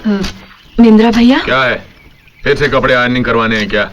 निंद्रा भैया। क्या है? फिर से कपड़े आयरनिंग करवाने हैं क्या?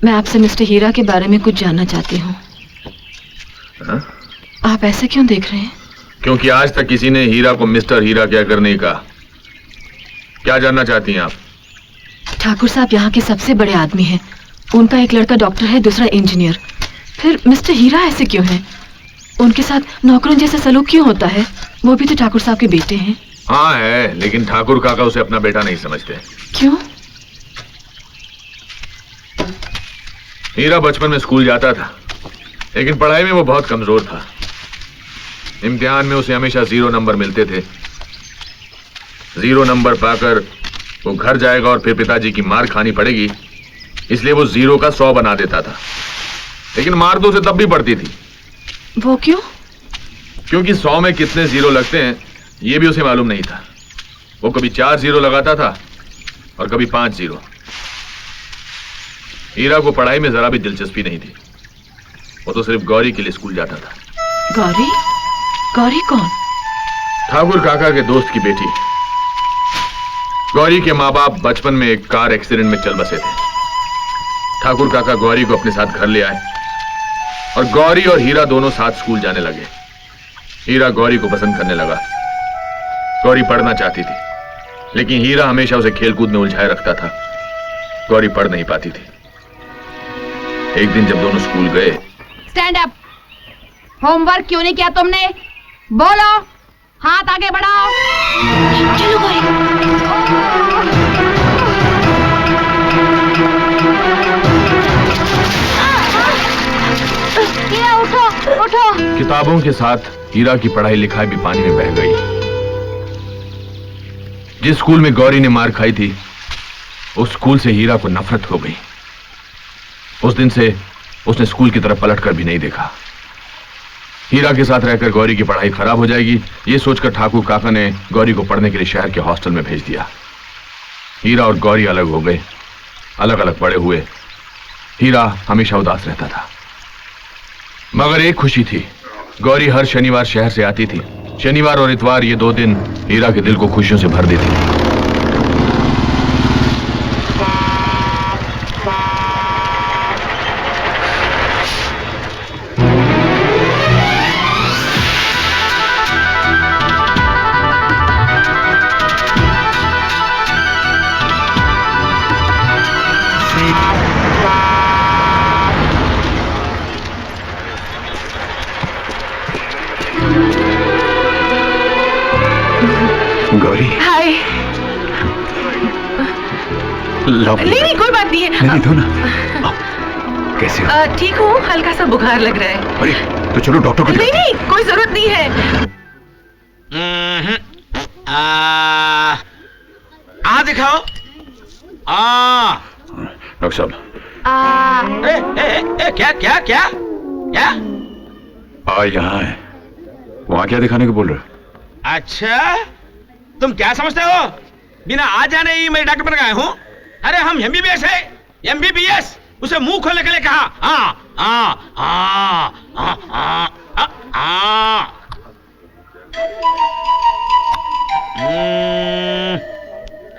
मैं आपसे मिस्टर हीरा के बारे में कुछ जानना चाहती हूँ। आप ऐसे क्यों देख रहे हैं? क्योंकि आज तक किसी ने हीरा को मिस्टर हीरा कहकर नहीं कहा। क्या जानना चाहती हैं आप? ठाकुर साहब यहाँ के सबसे बड़े आदमी हैं। उनका एक लड़का डॉक्टर है, दूसरा इंजीनियर। फिर मिस्टर हीरा ऐसे क्यों हैं? उनके साथ नौकरों जैसा सलूक क्यों होता है? वो भी तो ठाकुर साहब के बेटे हैं। हाँ है, लेकिन ठाकुर काका उसे अपना बेटा नहीं समझते। क्यों? हीरा बचपन में स्कूल जाता था, लेकिन पढ़ाई में वो बहुत कमजोर था। इम्तिहान में उसे हमेशा 0 नंबर मिलते थे। 0 नंबर पाकर वो घर जाएगा और फिर पिताजी की मार खानी पड़ेगी, इसलिए वो 0 का 100 बना देता था। लेकिन मार तो उसे तब भी पड़ती थी। वो क्यों? क्योंकि 100 में कितने 0 लगते हैं ये भी उसे मालूम नहीं था। वो कभी 4 0 लगाता था और कभी 5 0। हीरा को पढ़ाई में जरा भी दिलचस्पी नहीं थी। वो तो सिर्फ गौरी के लिए स्कूल जाता था। गौरी? गौरी कौन? ठाकुर काका के दोस्त की बेटी। गौरी के माँ बाप बचपन में एक कार एक्सीडेंट में चल बसे थे। ठाकुर काका गौरी को अपने साथ घर ले आए और गौरी और हीरा दोनों साथ स्कूल जाने लगे। हीरा गौरी को पसंद करने लगा। गौरी पढ़ना चाहती थी, लेकिन हीरा हमेशा उसे खेलकूद में उलझाए रखता था। गौरी पढ़ नहीं पाती थी। एक दिन जब दोनों स्कूल गए। Stand up. होमवर्क क्यों नहीं किया तुमने? बोलो, हाथ आगे बढ़ाओ। चलो गौरी। उठो उठो। किताबों के साथ हीरा की पढ़ाई लिखाई भी पानी में बह गई। जिस स्कूल में गौरी ने मार खाई थी, उस स्कूल से हीरा को नफरत हो गई। उस दिन से उसने स्कूल की तरफ पलट कर भी नहीं देखा। हीरा के साथ रहकर गौरी की पढ़ाई खराब हो जाएगी, ये सोचकर ठाकुर काका ने गौरी को पढ़ने के लिए शहर के हॉस्टल में भेज दिया। हीरा और गौरी अलग हो गए, अलग अलग बड़े हुए। हीरा हमेशा उदास रहता था, मगर एक खुशी थी। गौरी हर शनिवार शहर से आती थी। शनिवार और इतवार ये 2 दिन हीरा के दिल को खुशियों से भर देती। गौरी। हाय। नहीं कोई बात नहीं है। नहीं दो ना। कैसे हो? ठीक हूँ, हल्का सा बुखार लग रहा है। अरे तो चलो डॉक्टर को नहीं नहीं, कोई जरूरत नहीं है। दिखाओ। डॉक्टर साहब। क्या क्या क्या क्या? यहाँ है। वहाँ क्या दिखाने को बोल रहे हो? अच्छा, तुम क्या समझते हो? बिना आ जाने ही मैं डॉक्टर बन गया हूँ? अरे हम MBBS है, MBBS। उसे मुंह खोलने के लिए कहा।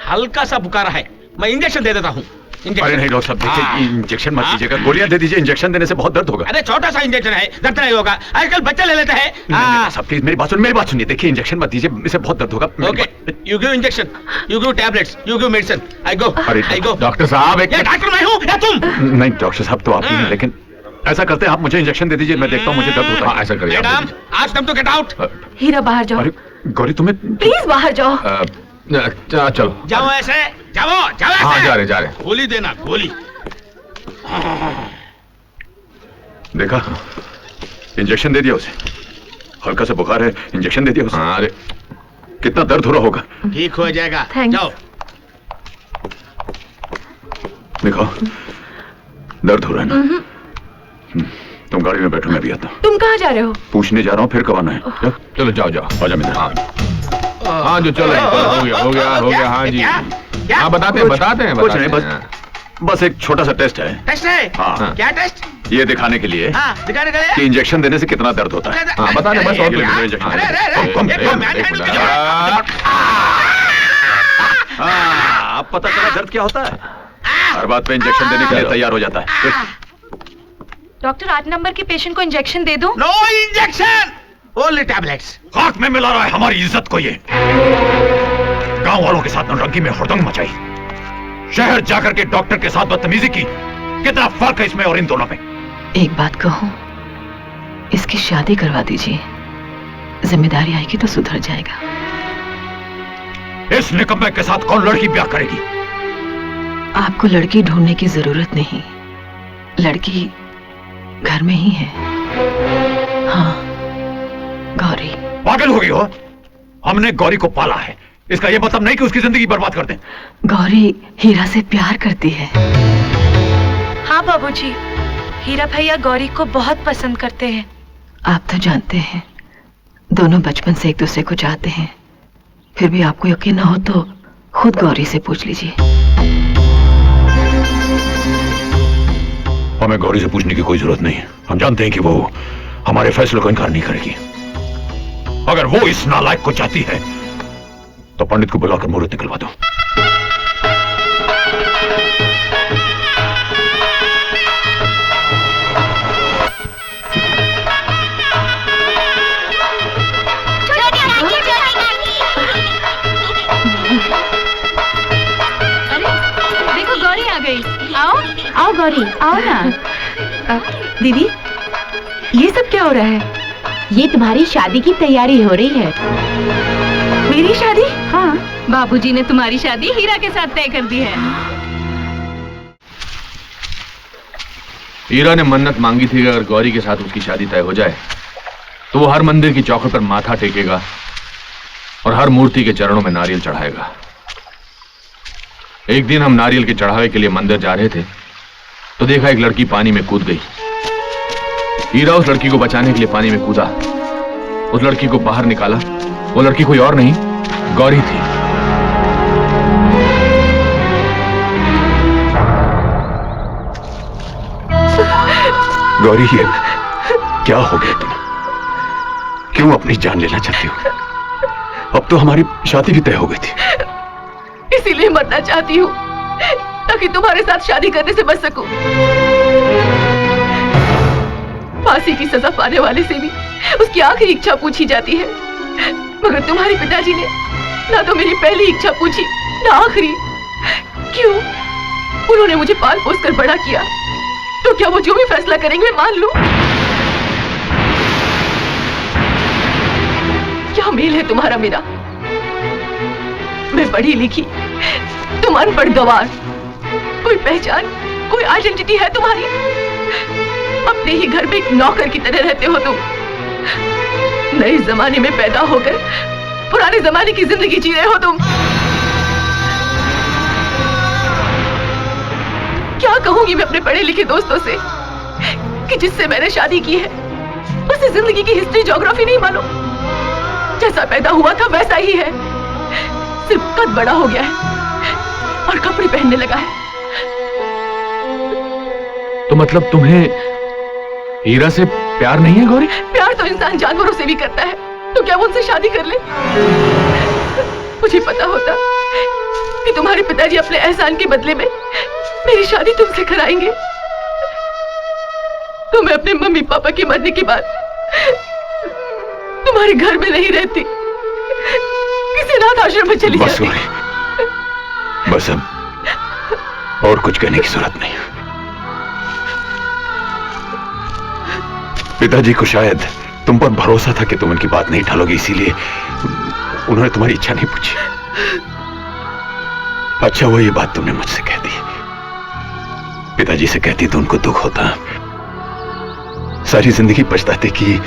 हल्का सा बुखार है, मैं इंजेक्शन दे देता हूँ। अरे नहीं डॉक्टर साहब, देखिए इंजेक्शन मत दीजिएगा, गोलियां दे दीजिए। इंजेक्शन देने से बहुत दर्द होगा। अरे छोटा सा इंजेक्शन है, दर्द नहीं होगा। आजकल बच्चे ले लेते हैं। साहब प्लीज मेरी बात सुनिए। देखिए इंजेक्शन मत दीजिए, इससे बहुत दर्द होगा। Okay, you give injection, you give tablets, you give medicine. I go. Doctor साहब, ये डॉक्टर मैं हूँ या तुम? नहीं डॉक्टर साहब तो आप ही हैं, लेकिन ऐसा करते हैं आप मुझे इंजेक्शन दे दीजिए, मैं देखता हूँ मुझे दर्द होता है। ऐसा करिए। मैडम, आज तुम तो गेट आउट। हीरा बाहर जाओ। अरे गौरी तुम्हें प्लीज बाहर जाओ। चलो जाओ ऐसे, जाओ ऐसे। हाँ जा रहे। गोली देना, गोली। देखा, इंजेक्शन दे दिया उसे। हल्का सा बुखार है, इंजेक्शन दे दिया उसे। अरे कितना दर्द हो रहा होगा। ठीक हो जाएगा, जाओ। देखो दर्द हो रहा है ना। तुम गाड़ी में बैठो, मैं भी आता हूँ। तुम कहाँ जा रहे हो? पूछने जा रहा हूँ, फिर कब आना है? चलो जाओ। आजा मेरा। हाँ जो चलो, हो गया। हाँ जी, हाँ बताते हैं। कुछ नहीं, बस एक छोटा सा टेस्ट है। टेस्ट है? हाँ। क्या टेस्ट? ये दिखाने के लिए दिखाने के लिए कि इंजेक्शन देने से कितना दर्द होता है। हाँ बता दें बस। इंजेक्शन। पता चला दर्द क्या होता है? हर बात पे इंजेक्शन देने के लिए तैयार हो जाता है। डॉक्टर 8 नंबर के पेशेंट को इंजेक्शन दे दूं? No injection, only tablets. खाक में मिला रहा है हमारी इज्जत को ये। गांव वालों के साथ नौटंकी में हुड़दंग मचाई, शहर जाकर के डॉक्टर के साथ बदतमीजी की। कितना फर्क है इसमें और इन दोनों में? एक बात कहूं, इसकी शादी करवा दीजिए, जिम्मेदारी आएगी तो सुधर जाएगा। इस निकम्मे के साथ कौन लड़की ब्याह करेगी? आपको लड़की ढूंढने की जरूरत नहीं, लड़की घर में ही है। हाँ, गौरी। पागल हो गई हो? हमने गौरी को पाला है, इसका यह मतलब नहीं कि उसकी जिंदगी बर्बाद कर दें। गौरी हीरा से प्यार करती है। हाँ बाबूजी, हीरा भैया गौरी को बहुत पसंद करते हैं। आप तो जानते हैं, दोनों बचपन से एक दूसरे को चाहते हैं। फिर भी आपको यकीन ना हो तो खुद गौरी से पूछ लीजिए। हमें गौरी से पूछने की कोई जरूरत नहीं है। हम जानते हैं कि वो हमारे फैसले को इनकार नहीं करेगी। अगर वो इस नालायक को चाहती है तो पंडित को बुलाकर मुहूर्त निकलवा दो। देखो गौरी आ गई। आओ आओ गौरी, आओ ना। दीदी, ये सब क्या हो रहा है? ये तुम्हारी शादी की तैयारी हो रही है। मेरी शादी? हाँ, बाबूजी ने तुम्हारी शादी हीरा के साथ तय कर दी है। हीरा ने मन्नत मांगी थी कि अगर गौरी के साथ उसकी शादी तय हो जाए तो वो हर मंदिर की चौखट पर माथा टेकेगा और हर मूर्ति के चरणों में नारियल चढ़ाएगा। एक दिन हम नारियल के चढ़ावे के लिए मंदिर जा रहे थे तो देखा एक लड़की पानी में कूद गई। हीरा उस लड़की को बचाने के लिए पानी में कूदा, उस लड़की को बाहर निकाला। वो लड़की कोई और नहीं, गौरी थी। गौरी, ये क्या हो गया तुम? क्यों अपनी जान लेना चाहती हो? अब तो हमारी शादी भी तय हो गई थी। इसीलिए मरना चाहती हूँ ताकि तुम्हारे साथ शादी करने से बच सकूं। फांसी की सजा पाने वाले से भी उसकी आखिरी इच्छा पूछी जाती है, मगर तुम्हारे पिताजी ने ना तो मेरी पहली इच्छा पूछी ना आखिरी। क्यों? उन्होंने मुझे पाल पोस कर बड़ा किया, तो क्या वो जो भी फैसला करेंगे मान लूं? क्या मेल है तुम्हारा मेरा? मैं पढ़ी लिखी, तुम अनपढ़ गंवार। कोई पहचान, कोई आइडेंटिटी है तुम्हारी? अपने ही घर में एक नौकर की तरह रहते हो तुम। नए जमाने में पैदा होकर पुराने जमाने की जिंदगी जी रहे हो तुम। क्या कहूंगी मैं अपने पढ़े लिखे दोस्तों से कि जिससे मैंने शादी की है उसे जिंदगी की हिस्ट्री ज्योग्राफी नहीं मालूम। जैसा पैदा हुआ था वैसा ही है, सिर्फ कद बड़ा हो गया है और कपड़े पहनने लगा है। तो मतलब तुम्हें हीरा से प्यार नहीं है गौरी? प्यार तो इंसान जानवरों से भी करता है, तो क्या वो उनसे शादी कर ले? मुझे पता होता कि तुम्हारे पिताजी अपने एहसान के बदले में मेरी शादी तुमसे कराएंगे तो मैं अपने मम्मी पापा के मरने के बाद तुम्हारे घर में नहीं रहती, किसी अनाथ आश्रम में चली बस जाती। गौरी, बस अब और कुछ कहने की जरूरत नहीं। पिताजी को शायद तुम पर भरोसा था कि तुम उनकी बात नहीं टालोगी, इसीलिए उन्होंने तुम्हारी इच्छा नहीं पूछी। अच्छा वो ये बात तुमने मुझसे कह दी, पिताजी से कहती तो उनको दुख होता, सारी जिंदगी पछताते कि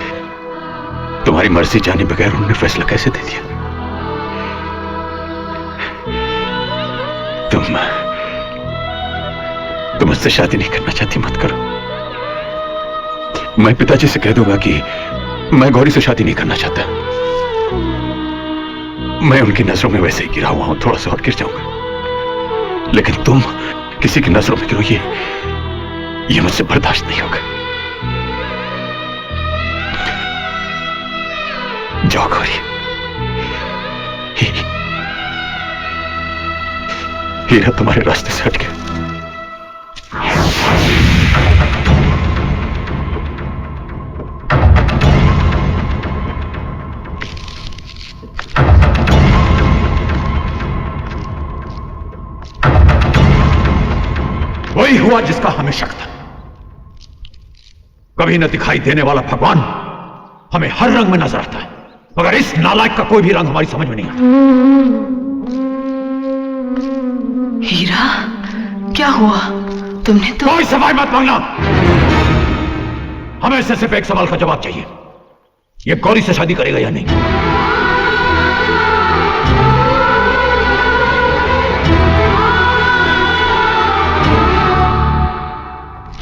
तुम्हारी मर्जी जाने बगैर उन्होंने फैसला कैसे दे दिया। तुम मुझसे शादी नहीं करना चाहती, मत करो। मैं पिताजी से कह दूंगा कि मैं गौरी से शादी नहीं करना चाहता। मैं उनकी नजरों में वैसे ही गिरा हुआ हूं, थोड़ा सा और गिर जाऊंगा, लेकिन तुम किसी की नजरों में गिरो ये मुझसे बर्दाश्त नहीं होगा। जाओ गौरी, हीरा तुम्हारे रास्ते से हट गया। वही हुआ जिसका हमें शक था। कभी न दिखाई देने वाला भगवान हमें हर रंग में नजर आता है, मगर इस नालायक का कोई भी रंग हमारी समझ में नहीं आता। हीरा, क्या हुआ? तुमने तो कोई सवाल मत मांगना। हमें इससे सिर्फ एक सवाल का जवाब चाहिए, ये गौरी से शादी करेगा या नहीं?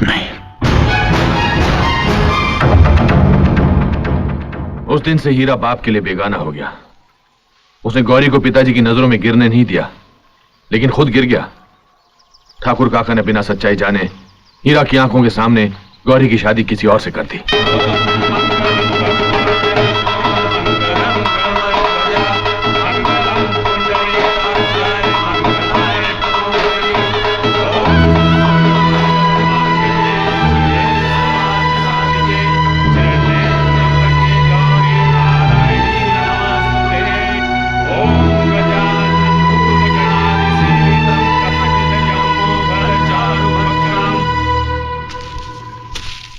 नहीं। उस दिन से हीरा बाप के लिए बेगाना हो गया। उसने गौरी को पिताजी की नजरों में गिरने नहीं दिया, लेकिन खुद गिर गया। ठाकुर काका ने बिना सच्चाई जाने हीरा की आंखों के सामने गौरी की शादी किसी और से कर दी।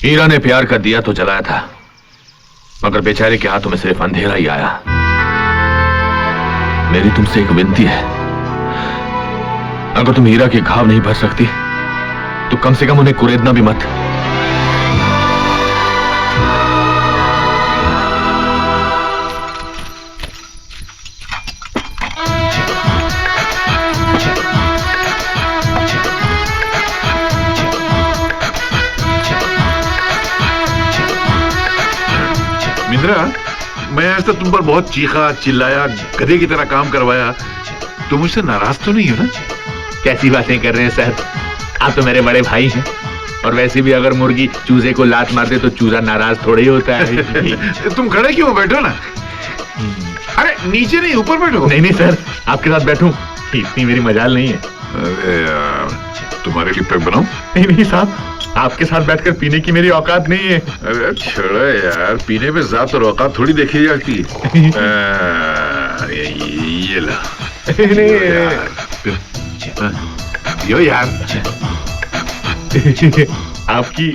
हीरा ने प्यार का दिया तो जलाया था, मगर बेचारे के हाथों में सिर्फ अंधेरा ही आया। मेरी तुमसे एक विनती है, अगर तुम हीरा के घाव नहीं भर सकती तो कम से कम उन्हें कुरेदना भी मत। मिंद्रा, मैं आज तक तुम पर बहुत चीखा चिल्लाया, गधे की तरह काम करवाया, तुम मुझसे नाराज तो नहीं हो ना? कैसी बातें कर रहे हैं सर, आप तो मेरे बड़े भाई हैं। और वैसे भी अगर मुर्गी चूजे को लात मार दे तो चूजा नाराज थोड़ा ही होता है। तुम खड़े क्यों? बैठो ना। अरे नीचे नहीं, ऊपर बैठो। नहीं नहीं सर, आपके साथ बैठूं इतनी मेरी मजाल नहीं है। अरे यार, तुम्हारे लिए पैक बनाऊं? नहीं नहीं साहब, आपके साथ बैठकर पीने की मेरी औकात नहीं है। अरे छोड़ो यार, पीने में जात और औकात थोड़ी देखी जाती है। ये ला। यो यार, आपकी